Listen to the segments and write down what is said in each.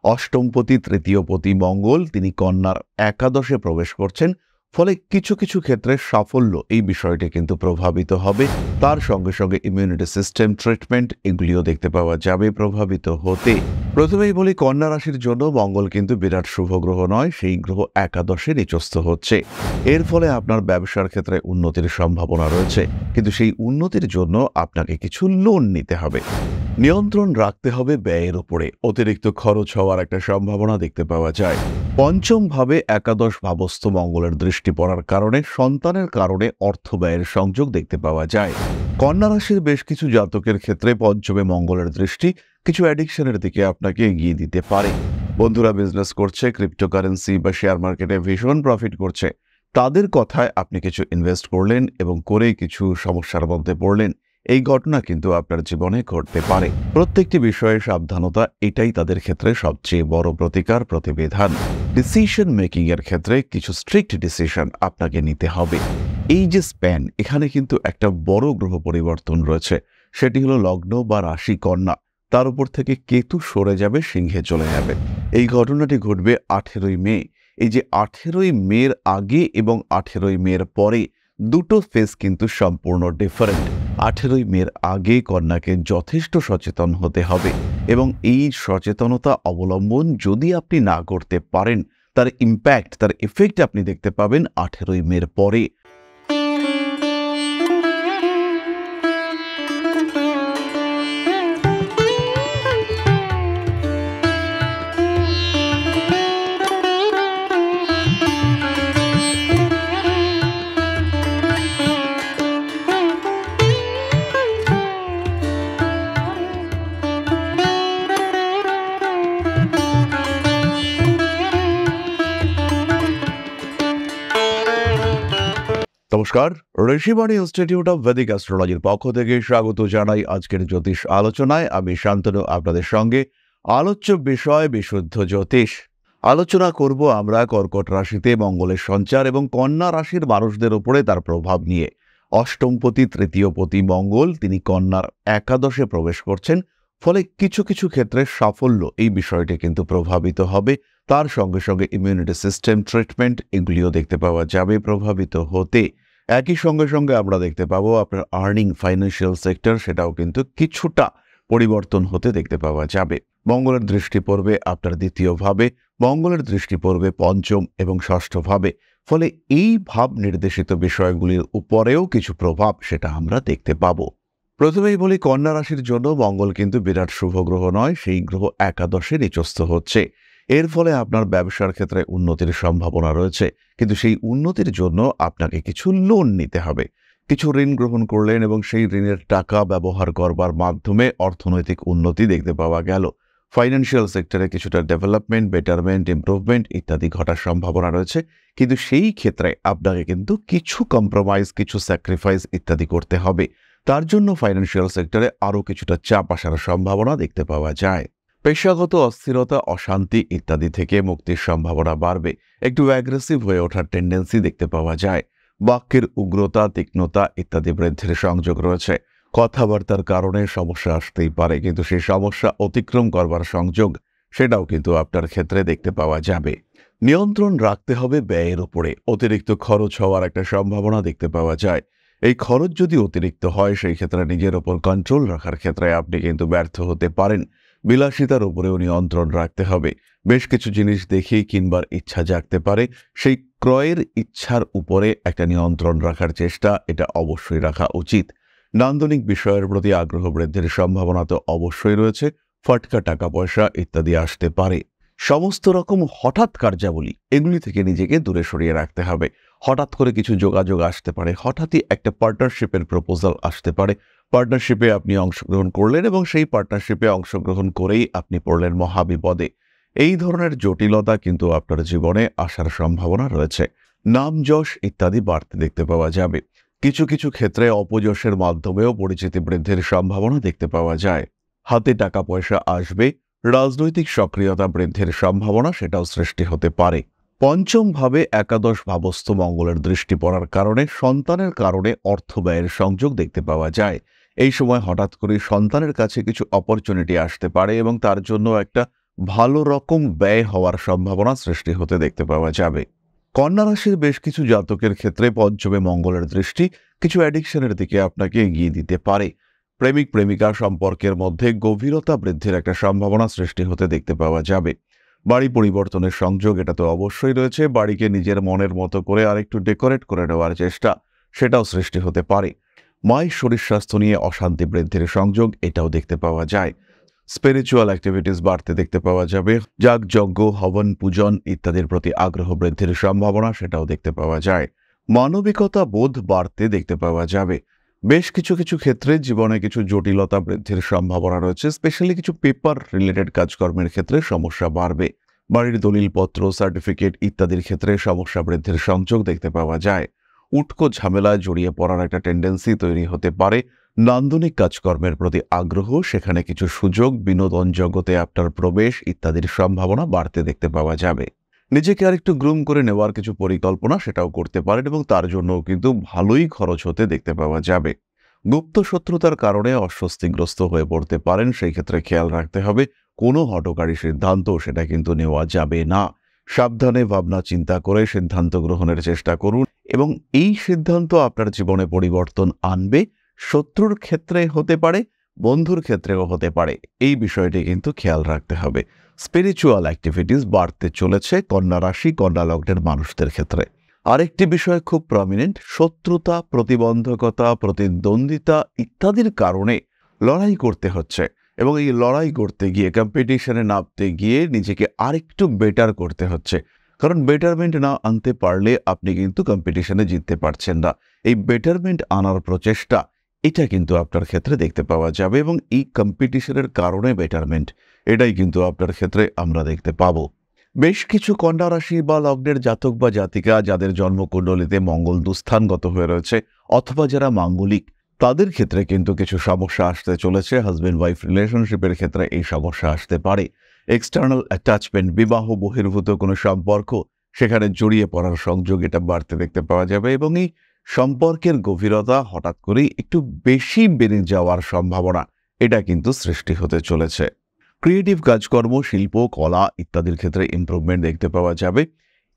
অষ্টমপতি তৃতীয়পতি মঙ্গল তিনি কন্যার একাদশে প্রবেশ করছেন। ফলে কিছু কিছু ক্ষেত্রে সাফল্য এই বিষয়টি কিন্তু প্রভাবিত হবে। তার সঙ্গে সঙ্গে ইমিউনিটি সিস্টেম ট্রিটমেন্ট এগুলিও দেখতে পাওয়া যাবে প্রভাবিত হতে। প্রথমেই বলি, কন্যা রাশির জন্য মঙ্গল কিন্তু বিরাট শুভ গ্রহ নয়, সেই গ্রহ একাদশে নিচস্থ হচ্ছে। এর ফলে আপনার ব্যবসার ক্ষেত্রে উন্নতির সম্ভাবনা রয়েছে, কিন্তু সেই উন্নতির জন্য আপনাকে কিছু লোন নিতে হবে। নিয়ন্ত্রণ রাখতে হবে ব্যয়ের উপরে, অতিরিক্ত খরচ হওয়ার একটা সম্ভাবনা দেখতে পাওয়া যায়। পঞ্চম ভাবে একাদশ ভাবস্থ মঙ্গলের দৃষ্টি পড়ার কারণে সন্তানের কারণে অর্থ ব্যয়ের সংযোগ দেখতে পাওয়া যায়। কন্যা রাশির বেশ কিছু জাতকের ক্ষেত্রে পঞ্চমে মঙ্গলের দৃষ্টি কিছু অ্যাডিকশনের দিকে আপনাকে এগিয়ে দিতে পারে। বন্ধুরা বিজনেস করছে, ক্রিপ্টোকারেন্সি বা শেয়ার মার্কেটে ভীষণ প্রফিট করছে, তাদের কথায় আপনি কিছু ইনভেস্ট করলেন এবং করে কিছু সমস্যার মধ্যে পড়লেন। এই ঘটনা কিন্তু আপনার জীবনে ঘটতে পারে। প্রত্যেকটি বিষয়ে সাবধানতা এটাই তাদের ক্ষেত্রে সবচেয়ে বড় প্রতিকার, প্রতিবিধান। ডিসিশন মেকিং এর ক্ষেত্রে কিছু স্ট্রিক্ট ডিসিশন আপনাকে নিতে হবে। এই যে স্প্যান, এখানে কিন্তু একটা বড় গ্রহ পরিবর্তন রয়েছে, সেটি হলো লগ্ন বা রাশি কন্যা, তার উপর থেকে কেতু সরে যাবে, সিংহে চলে যাবে। এই ঘটনাটি ঘটবে 18ই মে। এই যে 18ই মের আগে এবং 18ই মের পরে দুটো ফেজ কিন্তু সম্পূর্ণ ডিফারেন্ট। 18ই মের আগে কন্যাকে যথেষ্ট সচেতন হতে হবে, এবং এই সচেতনতা অবলম্বন যদি আপনি না করতে পারেন, তার ইম্প্যাক্ট, তার এফেক্ট আপনি দেখতে পাবেন 18ই মের পরে। নমস্কার, ঋষিবাণী ইনস্টিটিউট অব ভেদিক অ্যাস্ট্রোলজির পক্ষ থেকে স্বাগত জানাই আজকের জ্যোতিষ আলোচনায়। আমি শান্তনু আপনাদের সঙ্গে। আলোচ্য বিষয় বিশুদ্ধ জ্যোতিষ। আলোচনা করব আমরা কর্কট রাশিতে মঙ্গলের সঞ্চার এবং কন্যা রাশির মানুষদের উপরে তার প্রভাব নিয়ে। অষ্টমপতি তৃতীয়পতি মঙ্গল তিনি কন্যার একাদশে প্রবেশ করছেন। ফলে কিছু কিছু ক্ষেত্রে সাফল্য এই বিষয়টি কিন্তু প্রভাবিত হবে। তার সঙ্গে সঙ্গে ইমিউনিটি সিস্টেম ট্রিটমেন্ট এগুলিও দেখতে পাওয়া যাবে প্রভাবিত হতে। একই সঙ্গে সঙ্গে আমরা দেখতে পাবো আপনার আর্নিং, ফাইন্যান্সিয়াল সেক্টর, সেটাও কিন্তু কিছুটা পরিবর্তন হতে দেখতে পাওয়া যাবে। মঙ্গলের দৃষ্টি পড়বে আপনার দ্বিতীয় ভাবে, মঙ্গলের দৃষ্টি পড়বে পঞ্চম এবং ষষ্ঠ ভাবে। ফলে এই ভাব নির্দেশিত বিষয়গুলির উপরেও কিছু প্রভাব সেটা আমরা দেখতে পাবো। প্রথমেই বলি, কন্যা রাশির জন্য মঙ্গল কিন্তু বিরাট শুভ গ্রহ নয়, সেই গ্রহ একাদশে নিচস্থ হচ্ছে। এর ফলে আপনার ব্যবসার ক্ষেত্রে উন্নতির সম্ভাবনা রয়েছে, কিন্তু সেই উন্নতির জন্য আপনাকে কিছু লোন নিতে হবে। কিছু ঋণ গ্রহণ করলেন এবং সেই ঋণের টাকা ব্যবহার করবার মাধ্যমে অর্থনৈতিক উন্নতি দেখতে পাওয়া গেল। ফাইন্যান্সিয়াল সেক্টরে কিছুটা ডেভেলপমেন্ট, বেটারমেন্ট, ইমপ্রুভমেন্ট ইত্যাদি ঘটার সম্ভাবনা রয়েছে, কিন্তু সেই ক্ষেত্রে আপনাকে কিন্তু কিছু কম্প্রোমাইজ, কিছু স্যাক্রিফাইস ইত্যাদি করতে হবে। তার জন্য ফাইন্যান্সিয়াল সেক্টরে আরও কিছুটা চাপ আসার সম্ভাবনা দেখতে পাওয়া যায়। পেশাগত অস্থিরতা, অশান্তি ইত্যাদি থেকে মুক্তির সম্ভাবনা বাড়বে। একটু অ্যাগ্রেসিভ হয়ে ওঠার টেন্ডেন্সি দেখতে পাওয়া যায়। বাক্যের উগ্রতা, তীক্ষ্ণতা ইত্যাদি বৃদ্ধির সংযোগ রয়েছে। কথাবার্তার কারণে সমস্যা আসতেই পারে, কিন্তু সেই সমস্যা অতিক্রম করবার সংযোগ সেটাও কিন্তু আপনার ক্ষেত্রে দেখতে পাওয়া যাবে। নিয়ন্ত্রণ রাখতে হবে ব্যয়ের উপরে, অতিরিক্ত খরচ হওয়ার একটা সম্ভাবনা দেখতে পাওয়া যায়। এই খরচ যদি অতিরিক্ত হয়, সেই ক্ষেত্রে নিজের ওপর কন্ট্রোল রাখার ক্ষেত্রে আপনি কিন্তু ব্যর্থ হতে পারেন। বিলাসিতার উপরেও নিয়ন্ত্রণ রাখতে হবে। বেশ কিছু জিনিস দেখেই কিনবার ইচ্ছা জাগতে পারে, সেই ক্রয়ের ইচ্ছার উপরে একটা নিয়ন্ত্রণ রাখার চেষ্টা এটা অবশ্যই রাখা উচিত। নান্দনিক বিষয়ের প্রতি আগ্রহ বৃদ্ধির সম্ভাবনা তো অবশ্যই রয়েছে। ফটকা টাকা পয়সা ইত্যাদি আসতে পারে। সমস্ত রকম হঠাৎ কার্যাবলী এগুলি থেকে নিজেকে দূরে সরিয়ে রাখতে হবে। হঠাৎ করে কিছু যোগাযোগ আসতে পারে, হঠাৎই একটা পার্টনারশিপের প্রপোজাল আসতে পারে। পার্টনারশিপে আপনি অংশগ্রহণ করলেন এবং সেই পার্টনারশিপে অংশগ্রহণ করেই আপনি পড়লেন মহাবিপদে। এই ধরনের জটিলতা কিন্তু আপনার জীবনে আসার সম্ভাবনা রয়েছে। নাম যশ ইত্যাদি বাড়তে দেখতে পাওয়া যাবে। কিছু কিছু ক্ষেত্রে অপযশের মাধ্যমেও পরিচিতি বৃদ্ধির সম্ভাবনা দেখতে পাওয়া যায়। হাতে টাকা পয়সা আসবে। রাজনৈতিক সক্রিয়তা বৃদ্ধির সম্ভাবনা সেটাও সৃষ্টি হতে পারে। পঞ্চম ভাবে একাদশ ভাবস্থ মঙ্গলের দৃষ্টি পড়ার কারণে সন্তানের কারণে অর্থ ব্যয়ের সংযোগ দেখতে পাওয়া যায়। এই সময় হঠাৎ করে সন্তানের কাছে কিছু অপরচুনিটি আসতে পারে এবং তার জন্য একটা ভালো রকম ব্যয় হওয়ার সম্ভাবনা সৃষ্টি হতে দেখতে পাওয়া যাবে। কন্যা রাশির বেশ কিছু জাতকের ক্ষেত্রে পঞ্চমে মঙ্গলের দৃষ্টি কিছু অ্যাডিকশনের দিকে আপনাকে এগিয়ে দিতে পারে। প্রেমিক প্রেমিকা সম্পর্কের মধ্যে গভীরতা বৃদ্ধির একটা সম্ভাবনা সৃষ্টি হতে দেখতে পাওয়া যাবে। বাড়ি পরিবর্তনের সংযোগ এটা তো অবশ্যই রয়েছে। বাড়িকে নিজের মনের মতো করে আরেকটু ডেকোরেট করে নেওয়ার চেষ্টা সেটাও সৃষ্টি হতে পারে। মায়ের শরীর স্বাস্থ্য নিয়ে অশান্তি বৃদ্ধির সংযোগ এটাও দেখতে পাওয়া যায়। স্পিরিচুয়াল অ্যাক্টিভিটিস বাড়তে দেখতে পাওয়া যাবে। যাগযজ্ঞ, হবন, পূজন ইত্যাদির প্রতি আগ্রহ বৃদ্ধির সম্ভাবনা সেটাও দেখতে পাওয়া যায়। মানবিকতা বোধ বাড়তে দেখতে পাওয়া যাবে। বেশ কিছু কিছু ক্ষেত্রে জীবনে কিছু জটিলতা বৃদ্ধির সম্ভাবনা রয়েছে। স্পেশালি কিছু পেপার রিলেটেড কাজকর্মের ক্ষেত্রে সমস্যা বাড়বে। বাড়ির দলিলপত্র, সার্টিফিকেট ইত্যাদির ক্ষেত্রে সমস্যা বৃদ্ধির সংযোগ দেখতে পাওয়া যায়। উটকো ঝামেলায় জড়িয়ে পড়ার একটা টেন্ডেন্সি তৈরি হতে পারে। নান্দনিক কাজকর্মের প্রতি আগ্রহ, সেখানে কিছু সুযোগ, বিনোদন জগতে আপনার প্রবেশ ইত্যাদির সম্ভাবনা বাড়তে দেখতে পাওয়া যাবে। নিজেকে আরেকটু গ্রুম করে নেওয়ার কিছু পরিকল্পনা সেটাও করতে পারেন এবং তার জন্যও কিন্তু ভালোই খরচ হতে দেখতে পাওয়া যাবে। গুপ্ত শত্রুতার কারণে অস্বস্তিগ্রস্ত হয়ে পড়তে পারেন, সেই ক্ষেত্রে খেয়াল রাখতে হবে কোনো হঠকারী সিদ্ধান্ত সেটা কিন্তু নেওয়া যাবে না। সাবধানে ভাবনা চিন্তা করে সিদ্ধান্ত গ্রহণের চেষ্টা করুন এবং এই সিদ্ধান্ত আপনার জীবনে পরিবর্তন আনবে। শত্রুর ক্ষেত্রে হতে পারে, বন্ধুর ক্ষেত্রেও হতে পারে, এই বিষয়টি কিন্তু খেয়াল রাখতে হবে। স্পিরিচুয়াল অ্যাক্টিভিটিস বাড়তে চলেছে কন্যা রাশি, কন্যা লগ্নের মানুষদের ক্ষেত্রে। আরেকটি বিষয় খুব প্রমিনেন্ট, শত্রুতা, প্রতিবন্ধকতা, প্রতিদ্বন্দ্বিতা ইত্যাদির কারণে লড়াই করতে হচ্ছে এবং এই লড়াই করতে গিয়ে, কম্পিটিশনে নামতে গিয়ে নিজেকে আরেকটু বেটার করতে হচ্ছে। কারণ বেটারমেন্ট না আনতে পারলে আপনি কিন্তু কম্পিটিশনে জিততে পারছেন না। এই বেটারমেন্ট আনার প্রচেষ্টা এটা কিন্তু আপনার ক্ষেত্রে দেখতে পাওয়া যাবে এবং এই কম্পিটিশনের কারণে বেটারমেন্ট এটাই কিন্তু আপনার ক্ষেত্রে আমরা দেখতে পাবো। বেশ কিছু কন্যা রাশি বা লগ্নের জাতক বা জাতিকা যাদের জন্মকুণ্ডলিতে মঙ্গল দুস্থানগত হয়ে রয়েছে অথবা যারা মাঙ্গলিক, তাদের ক্ষেত্রে কিন্তু কিছু সমস্যা আসতে চলেছে। হাজব্যান্ড ওয়াইফ রিলেশনশিপের ক্ষেত্রে এই সমস্যা আসতে পারে। এক্সটার্নাল অ্যাটাচমেন্ট, বিবাহ বহির্ভূত কোনো সম্পর্ক সেখানে জড়িয়ে পড়ার সংযোগ এটা বাড়তে দেখতে পাওয়া যাবে এবং এই সম্পর্কের গভীরতা হঠাৎ করেই একটু বেশি বেড়ে যাওয়ার সম্ভাবনা এটা কিন্তু সৃষ্টি হতে চলেছে। ক্রিয়েটিভ কাজকর্ম, শিল্প, কলা ইত্যাদির ক্ষেত্রে ইমপ্রুভমেন্ট দেখতে পাওয়া যাবে।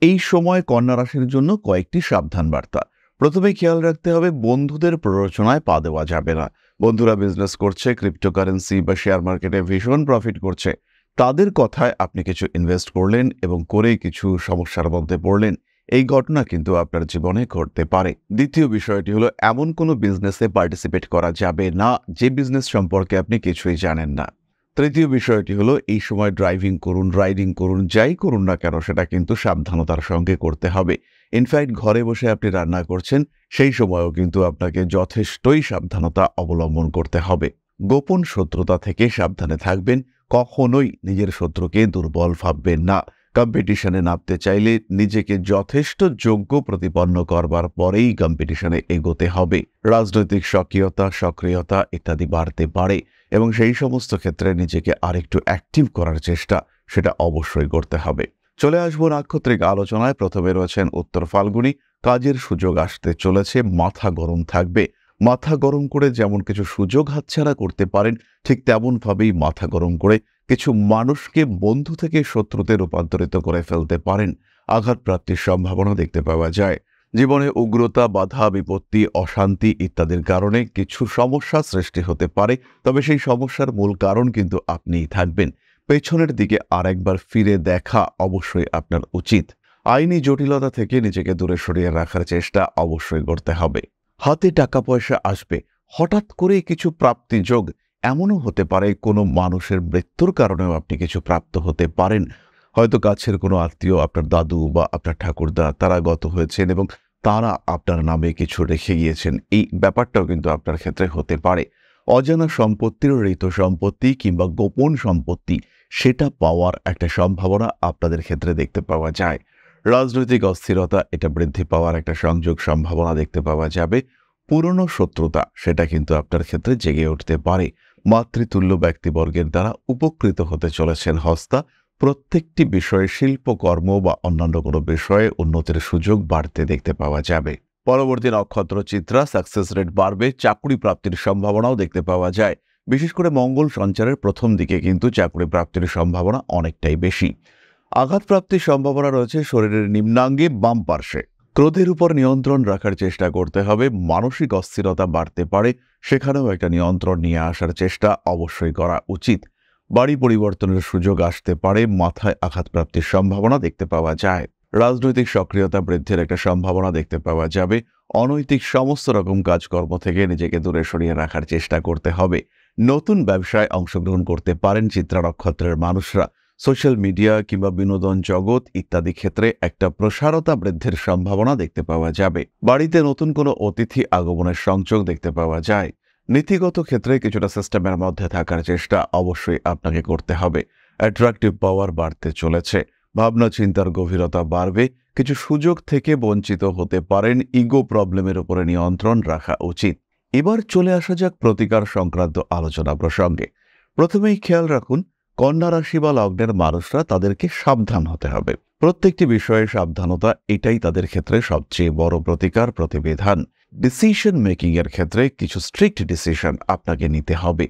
এই সময় কন্যা রাশির জন্য কয়েকটি সাবধান বার্তা। প্রথমে খেয়াল রাখতে হবে বন্ধুদের প্ররোচনায় পা দেওয়া যাবে না। বন্ধুরা বিজনেস করছে, ক্রিপ্টোকারেন্সি বা শেয়ার মার্কেটে ভীষণ প্রফিট করছে, তাদের কথায় আপনি কিছু ইনভেস্ট করলেন এবং করে কিছু সমস্যার মধ্যে পড়লেন, এই ঘটনা কিন্তু আপনার জীবনে ঘটতে পারে। দ্বিতীয় বিষয়টি হলো এমন কোনো বিজনেসে পার্টিসিপেট করা যাবে না যে বিজনেস সম্পর্কে আপনি কিছুই জানেন না। তৃতীয় বিষয়টি হলো এই সময় ড্রাইভিং করুন, রাইডিং করুন, যাই করুন না কেন সেটা কিন্তু সাবধানতার সঙ্গে করতে হবে। ইনফ্যাক্ট ঘরে বসে আপনি রান্না করছেন, সেই সময়ও কিন্তু আপনাকে যথেষ্টই সাবধানতা অবলম্বন করতে হবে। গোপন শত্রুতা থেকে সাবধানে থাকবেন। কখনোই নিজের শত্রুকে দুর্বল ভাববেন না। কম্পিটিশনে নামতে চাইলে নিজেকে যথেষ্ট যোগ্য প্রতিপন্ন করবার পরেই কম্পিটিশনে এগোতে হবে। রাজনৈতিক সক্রিয়তা ইত্যাদি বাড়তে পারে এবং সেই সমস্ত ক্ষেত্রে নিজেকে আরেকটু অ্যাক্টিভ করার চেষ্টা সেটা অবশ্যই করতে হবে। চলে আসবো নাক্ষত্রিক আলোচনায়। প্রথমে রয়েছেন উত্তর ফাল্গুনী। কাজের সুযোগ আসতে চলেছে, মাথা গরম থাকবে। মাথা গরম করে যেমন কিছু সুযোগ হাতছাড়া করতে পারেন, ঠিক তেমনভাবেই মাথা গরম করে কিছু মানুষকে বন্ধু থেকে শত্রুতে রূপান্তরিত করে ফেলতে পারেন। আঘাতপ্রাপ্তির সম্ভাবনা দেখতে পাওয়া যায়। জীবনে উগ্রতা, বাধা, বিপত্তি, অশান্তি ইত্যাদির কারণে কিছু সমস্যা সৃষ্টি হতে পারে, তবে সেই সমস্যার মূল কারণ কিন্তু আপনিই থাকবেন। পেছনের দিকে আরেকবার ফিরে দেখা অবশ্যই আপনার উচিত। আইনি জটিলতা থেকে নিজেকে দূরে সরিয়ে রাখার চেষ্টা অবশ্যই করতে হবে। হাতে টাকা পয়সা আসবে, হঠাৎ করে কিছু প্রাপ্তিযোগ, এমনও হতে পারে কোনো মানুষের মৃত্যুর কারণেও আপনি কিছু প্রাপ্ত হতে পারেন। হয়তো কাছের কোনো আত্মীয়, আপনার দাদু বা আপনার ঠাকুরদা, তারা গত হয়েছেন এবং তারা আপনার নামে কিছু রেখে গিয়েছেন, এই ব্যাপারটাও কিন্তু আপনার ক্ষেত্রে হতে পারে। অজানা সম্পত্তির, ঋত সম্পত্তি কিংবা গোপন সম্পত্তি সেটা পাওয়ার একটা সম্ভাবনা আপনাদের ক্ষেত্রে দেখতে পাওয়া যায়। রাজনৈতিক অস্থিরতা এটা বৃদ্ধি পাওয়ার একটা সংযোগ সম্ভাবনা দেখতে পাওয়া যাবে। পুরনো শত্রুতা সেটা কিন্তু আপনার ক্ষেত্রে জেগে উঠতে পারে। মাতৃতুল্য ব্যক্তিবর্গের দ্বারা উপকৃত হতে চলেছেন হস্তা। প্রত্যেকটি বিষয়ে, শিল্পকর্ম বা অন্যান্য কোনো বিষয়ে উন্নতির সুযোগ বাড়তে দেখতে পাওয়া যাবে। পরবর্তী নক্ষত্র চিত্রা। সাকসেস রেট বাড়বে, চাকরি প্রাপ্তির সম্ভাবনাও দেখতে পাওয়া যায়। বিশেষ করে মঙ্গল সঞ্চারের প্রথম দিকে কিন্তু চাকরি প্রাপ্তির সম্ভাবনা অনেকটাই বেশি। আঘাতপ্রাপ্তির সম্ভাবনা রয়েছে শরীরের নিম্নাঙ্গে বাম পার্শ্বে। ক্রোধের উপর নিয়ন্ত্রণ রাখার চেষ্টা করতে হবে। মানসিক অস্থিরতা বাড়তে পারে, সেখানেও একটা নিয়ন্ত্রণ নিয়ে আসার চেষ্টা অবশ্যই করা উচিত। বাড়ি পরিবর্তনের সুযোগ আসতে পারে, মাথায় আঘাতপ্রাপ্তির সম্ভাবনা দেখতে পাওয়া যায়। রাজনৈতিক সক্রিয়তা বৃদ্ধির একটা সম্ভাবনা দেখতে পাওয়া যাবে। অনৈতিক সমস্ত রকম কাজকর্ম থেকে নিজেকে দূরে সরিয়ে রাখার চেষ্টা করতে হবে। নতুন ব্যবসায় অংশগ্রহণ করতে পারেন চিত্রা নক্ষত্রের মানুষরা। সোশ্যাল মিডিয়া কিংবা বিনোদন জগৎ ইত্যাদি ক্ষেত্রে একটা প্রসারতা বৃদ্ধির সম্ভাবনা দেখতে পাওয়া যাবে। বাড়িতে নতুন কোনো অতিথি আগমনের সংযোগ দেখতে পাওয়া যায়। নীতিগত ক্ষেত্রে কিছুটা সিস্টেমের মধ্যে থাকার চেষ্টা অবশ্যই আপনাকে করতে হবে। অ্যাট্রাকটিভ পাওয়ার বাড়তে চলেছে, ভাবনা চিন্তার গভীরতা বাড়বে। কিছু সুযোগ থেকে বঞ্চিত হতে পারেন। ইগো প্রবলেমের উপরে নিয়ন্ত্রণ রাখা উচিত। এবার চলে আসা যাক প্রতিকার সংক্রান্ত আলোচনা প্রসঙ্গে। প্রথমেই খেয়াল রাখুন, কন্যা রাশি বা লগ্নের মানুষরা তাদেরকে সাবধান হতে হবে। প্রত্যেকটি বিষয়ে সাবধানতা, এটাই তাদের ক্ষেত্রে সবচেয়ে বড় প্রতিকার প্রতিবিধান। ডিসিশন মেকিং এর ক্ষেত্রে কিছু স্ট্রিক্ট ডিসিশন আপনাকে নিতে হবে।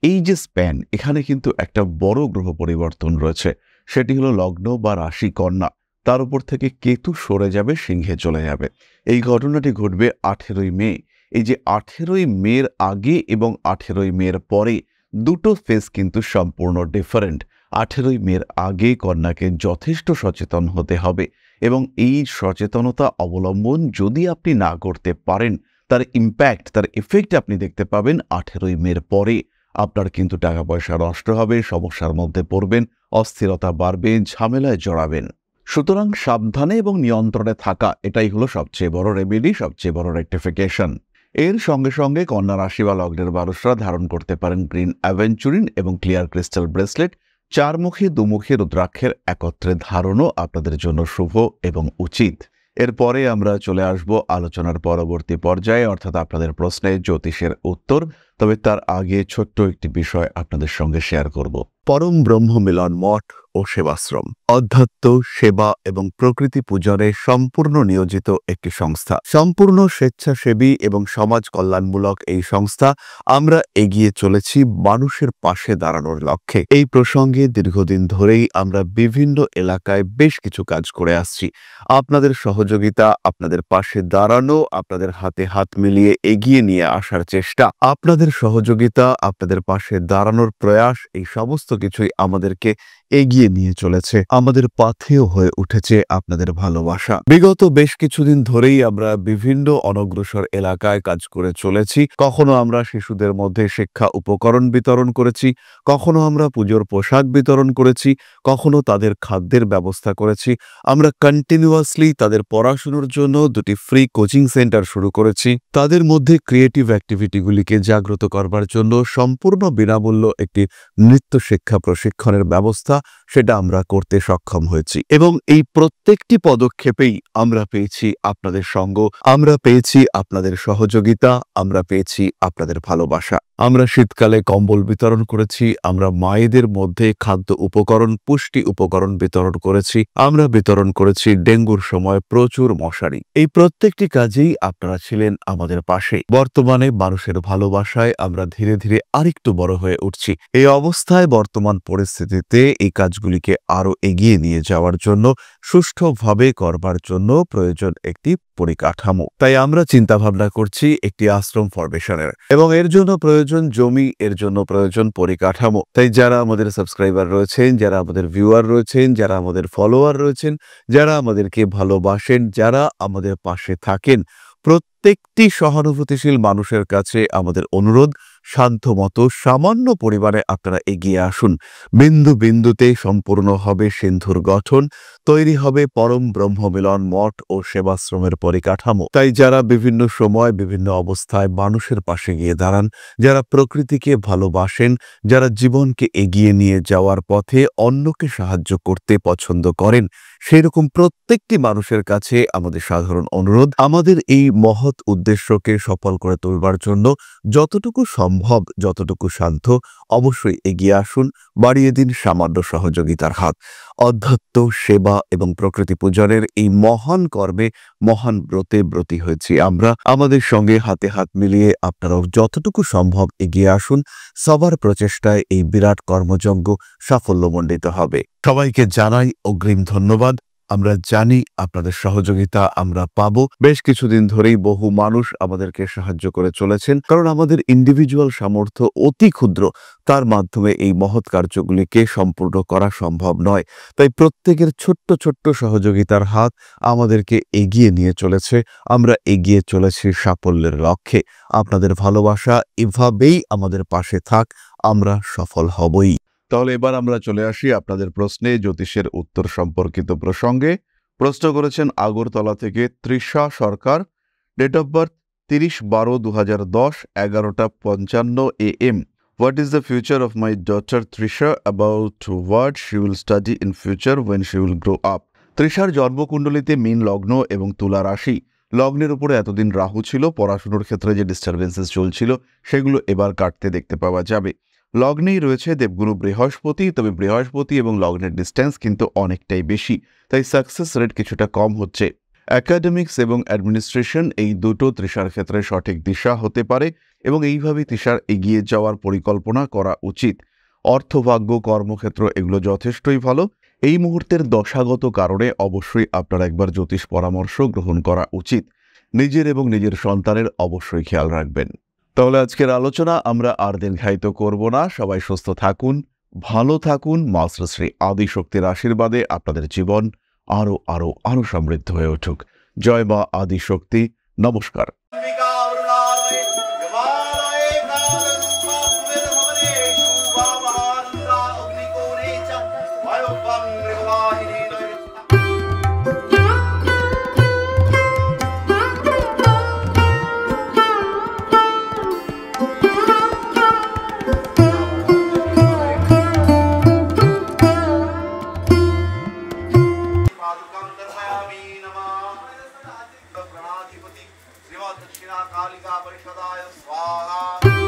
এই যে স্প্যান, এখানে কিন্তু একটা বড় গ্রহ পরিবর্তন রয়েছে। সেটি হলো লগ্ন বা রাশি কন্যা, তার উপর থেকে কেতু সরে যাবে, সিংহে চলে যাবে। এই ঘটনাটি ঘটবে 18ই মে। এই যে 18ই মের আগে এবং 18ই মের পরে দুটো ফেজ কিন্তু সম্পূর্ণ ডিফারেন্ট। 18ই মের আগে কন্যাকে যথেষ্ট সচেতন হতে হবে এবং এই সচেতনতা অবলম্বন যদি আপনি না করতে পারেন, তার ইম্প্যাক্ট, তার এফেক্ট আপনি দেখতে পাবেন 18ই মের পরে। আপনার কিন্তু টাকা পয়সা নষ্ট হবে, সমস্যার মধ্যে পড়বেন, অস্থিরতা বাড়বে, ঝামেলায় জড়াবেন। সুতরাং সাবধানে এবং নিয়ন্ত্রণে থাকা, এটাই হলো সবচেয়ে বড় রেমেডি, সবচেয়ে বড় রেক্টিফিকেশন। এর সঙ্গে সঙ্গে কন্যা রাশি বা লগ্নের মানুষরা ধারণ করতে পারেন গ্রিন অ্যাভেঞ্চুরিন এবং ক্লিয়ার ক্রিস্টাল ব্রেসলেট। চারমুখী দুমুখী রুদ্রাক্ষের একত্রে ধারণও আপনাদের জন্য শুভ এবং উচিত। এরপরে আমরা চলে আসব আলোচনার পরবর্তী পর্যায়ে, অর্থাৎ আপনাদের প্রশ্নে জ্যোতিষের উত্তর। তবে তার আগে ছোট্ট একটি বিষয় আপনাদের সঙ্গে শেয়ার করব। পরম ব্রহ্ম মিলন মঠ ও সেবাশ্রম অধ্যাত্ম, সেবা এবং প্রকৃতি পূজনে সম্পূর্ণ নিয়োজিত একটি সংস্থা। সম্পূর্ণ স্বেচ্ছাসেবী এবং সমাজ কল্যাণমূলক এই সংস্থা। আমরা এগিয়ে চলেছি মানুষের পাশে দাঁড়ানোর লক্ষ্যে। এই প্রসঙ্গে দীর্ঘদিন ধরেই আমরা বিভিন্ন এলাকায় বেশ কিছু কাজ করে আসছি। আপনাদের সহযোগিতা, আপনাদের পাশে দাঁড়ানো, আপনাদের হাতে হাত মিলিয়ে এগিয়ে নিয়ে আসার চেষ্টা, আপনাদের সহযোগিতা, আপনাদের পাশে দাঁড়ানোর প্রয়াস, এই সমস্ত কিছুই আমাদেরকে এগিয়ে নিয়ে চলেছে। আমাদের পাথেয় হয়ে উঠেছে আপনাদের ভালোবাসা। বিগত বেশ কিছুদিন ধরেই আমরা বিভিন্ন অনগ্রসর এলাকায় কাজ করে চলেছি। কখনো আমরা শিশুদের মধ্যে শিক্ষা উপকরণ বিতরণ করেছি, কখনো আমরা পুজোর পোশাক বিতরণ করেছি, কখনো তাদের খাদ্যের ব্যবস্থা করেছি। আমরা কন্টিনিউয়াসলি তাদের পড়াশোনার জন্য 2টি ফ্রি কোচিং সেন্টার শুরু করেছি। তাদের মধ্যে ক্রিয়েটিভ অ্যাক্টিভিটিগুলিকে জাগ্রত করবার জন্য সম্পূর্ণ বিনামূল্য একটি নৃত্য শিক্ষা প্রশিক্ষণের ব্যবস্থা, সেটা আমরা করতে সক্ষম হয়েছি। এবং এই প্রত্যেকটি পদক্ষেপেই আমরা পেয়েছি আপনাদের সঙ্গ, আমরা পেয়েছি আপনাদের সহযোগিতা, আমরা পেয়েছি আপনাদের ভালোবাসা। আমরা শীতকালে কম্বল বিতরণ করেছি, আমরা মায়েদের মধ্যে খাদ্য উপকরণ, পুষ্টি উপকরণ বিতরণ করেছি, আমরা বিতরণ করেছি ডেঙ্গুর সময় প্রচুর মশারি। এই প্রত্যেকটি কাজেই আপনারা ছিলেন আমাদের পাশে। বর্তমানে মানুষের ভালোবাসায় আমরা ধীরে ধীরে আরেকটু বড় হয়ে উঠছি। এই অবস্থায় বর্তমান পরিস্থিতিতে এই কাজগুলিকে আরো এগিয়ে নিয়ে যাওয়ার জন্য, সুষ্ঠুভাবে করবার জন্য প্রয়োজন একটি পরিকাঠামো। তাই আমরা চিন্তা ভাবনা করছি একটি আশ্রম ফরমেশনের, এবং এর জন্য প্রয়োজন জমি, এর জন্য প্রয়োজন পরিকাঠামো। তাই যারা আমাদের সাবস্ক্রাইবার রয়েছেন, যারা আমাদের ভিউয়ার রয়েছেন, যারা আমাদের ফলোয়ার রয়েছেন, যারা আমাদেরকে ভালোবাসেন, যারা আমাদের পাশে থাকেন, প্রত্যেকটি সহানুভূতিশীল মানুষের কাছে আমাদের অনুরোধ, সাধ্যমতো সামান্য পরিমাণে আপনারা এগিয়ে আসুন। বিন্দু বিন্দুতে সম্পূর্ণ হবে সিন্ধুর গঠন, তৈরি হবে পরম ব্রহ্ম মিলন মঠ ও সেবাশ্রমের পরিকাঠামো। তাই যারা বিভিন্ন সময় বিভিন্ন অবস্থায় মানুষের পাশে গিয়ে দাঁড়ান, যারা প্রকৃতিকে ভালোবাসেন, যারা জীবনকে এগিয়ে নিয়ে যাওয়ার পথে অন্যকে সাহায্য করতে পছন্দ করেন, সেই রকম প্রত্যেকটি মানুষের কাছে আমাদের সাধারণ অনুরোধ, আমাদের এই মহৎ উদ্দেশ্যকে সফল করে তুলবার জন্য যতটুকু সম্ভব সম্ভব যতটুকু সাধ্য অবশ্যই এগিয়ে আসুন, বাড়িয়ে দিন সামান্য সহযোগিতার হাত। অধ্যাত্ম, সেবা এবং প্রকৃতি পূজনের এই মহান কর্মে, মহান ব্রতে ব্রতী হয়েছি আমরা। আমাদের সঙ্গে হাতে হাত মিলিয়ে আপনারাও যতটুকু সম্ভব এগিয়ে আসুন। সবার প্রচেষ্টায় এই বিরাট কর্মযজ্ঞ সাফল্যমণ্ডিত হবে। সবাইকে জানাই অগ্রিম ধন্যবাদ। আমরা জানি আপনাদের সহযোগিতা আমরা পাবো। বেশ কিছুদিন ধরেই বহু মানুষ আমাদেরকে সাহায্য করে চলেছেন, কারণ আমাদের ইন্ডিভিজুয়াল সামর্থ্য অতি ক্ষুদ্র, তার মাধ্যমে এই মহৎ কার্যগুলিকে সম্পূর্ণ করা সম্ভব নয়। তাই প্রত্যেকের ছোট্ট ছোট্ট সহযোগিতার হাত আমাদেরকে এগিয়ে নিয়ে চলেছে। আমরা এগিয়ে চলেছি সাফল্যের লক্ষ্যে। আপনাদের ভালোবাসা এভাবেই আমাদের পাশে থাক, আমরা সফল হবই। তাহলে এবার আমরা চলে আসি আপনাদের প্রশ্নে জ্যোতিষের উত্তর সম্পর্কিত প্রসঙ্গে। প্রশ্ন করেছেন আগরতলা থেকে Trisha Sarkar. Date of birth 30/12/2010, 11:55 AM। What is the future of my daughter Trisha? About what she will study in future when she will grow up? তৃষার জন্মকুণ্ডলিতে মীন লগ্ন এবং তুলা রাশি। লগ্নের উপরে এতদিন রাহু ছিল। পড়াশুনোর ক্ষেত্রে যে ডিস্টারবেন্সেস চলছিল সেগুলো এবার কাটতে দেখতে পাওয়া যাবে। লগ্নেই রয়েছে দেবগুরু বৃহস্পতি, তবে বৃহস্পতি এবং লগ্নের ডিস্টেন্স কিন্তু অনেকটাই বেশি, তাই সাকসেস রেট কিছুটা কম হচ্ছে। একাডেমিক্স এবং অ্যাডমিনিস্ট্রেশন এই দুটো তৃষার ক্ষেত্রে সঠিক দিশা হতে পারে এবং এইভাবে তৃষার এগিয়ে যাওয়ার পরিকল্পনা করা উচিত। অর্থভাগ্য, কর্মক্ষেত্র এগুলো যথেষ্টই ভালো। এই মুহূর্তের দশাগত কারণে অবশ্যই আপনার একবার জ্যোতিষ পরামর্শ গ্রহণ করা উচিত। নিজের এবং নিজের সন্তানের অবশ্যই খেয়াল রাখবেন। তাহলে আজকের আলোচনা আমরা আর দীর্ঘায়িত করব না। সবাই সুস্থ থাকুন, ভালো থাকুন। মা শ্রী আদিশক্তির আশীর্বাদে আপনাদের জীবন আরো আরো আরো সমৃদ্ধ হয়ে উঠুক। জয় মা আদিশক্তি। নমস্কার। दक्षिणा कालिका परिषदाय स्वाहा।